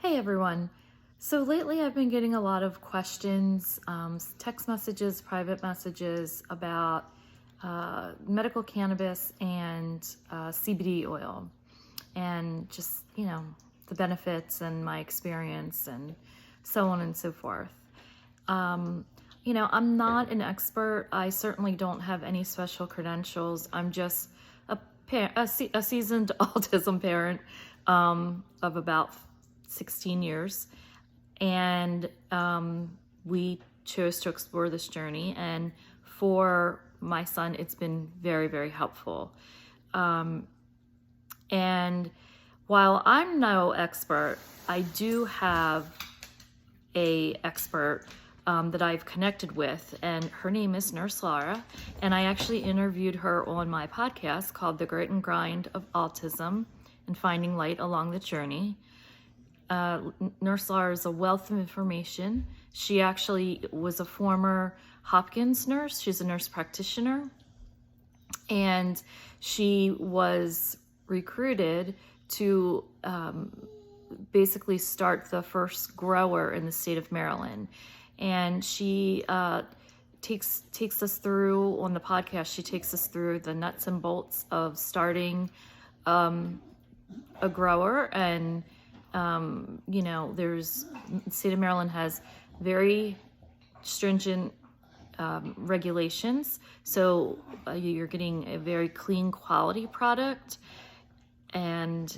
Hey everyone. So lately I've been getting a lot of questions, text messages, private messages about medical cannabis and CBD oil and just, the benefits and my experience and so on and so forth. I'm not an expert. I certainly don't have any special credentials. I'm just a seasoned autism parent of about 16 years. And we chose to explore this journey. And for my son, it's been very, very helpful. And while I'm no expert, I do have a expert that I've connected with, and her name is Nurse Laura, and I actually interviewed her on my podcast called The Grit and Grind of Autism and Finding Light Along the Journey. Nurse Laura is a wealth of information. She actually was a former Hopkins nurse. She's a nurse practitioner, and she was recruited to basically start the first grower in the state of Maryland. And she takes us through, on the podcast, she takes us through the nuts and bolts of starting a grower. And, the state of Maryland has very stringent regulations. So you're getting a very clean quality product. And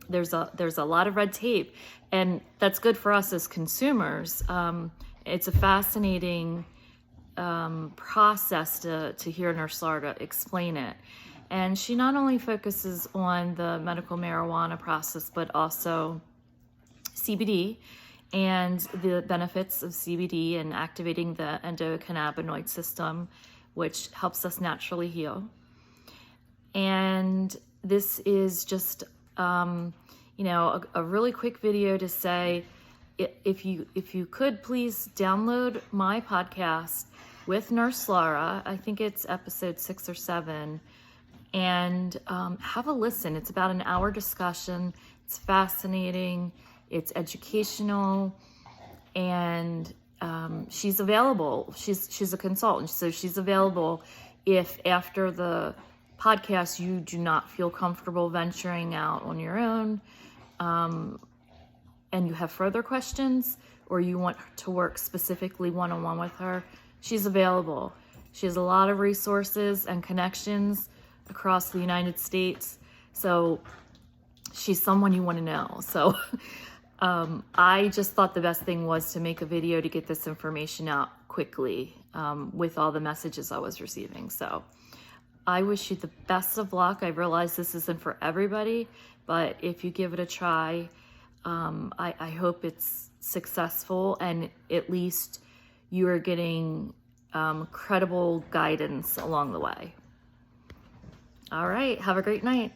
there's a lot of red tape, and that's good for us as consumers. It's a fascinating process to hear Nurse Laura explain it. And she not only focuses on the medical marijuana process, but also CBD and the benefits of CBD and activating the endocannabinoid system, which helps us naturally heal. And this is just a really quick video to say, if you could please download my podcast with Nurse Laura. I think it's episode 6 or 7, and have a listen. It's about an hour discussion. It's fascinating. It's educational, and she's available. She's a consultant, so she's available if after the podcast you do not feel comfortable venturing out on your own, and you have further questions, or you want to work specifically one-on-one with her. She's available. She has a lot of resources and connections across the United States, so she's someone you want to know. So I just thought the best thing was to make a video to get this information out quickly with all the messages I was receiving. So I wish you the best of luck. I realize this isn't for everybody, but if you give it a try, I hope it's successful, and at least you are getting credible guidance along the way. All right, have a great night.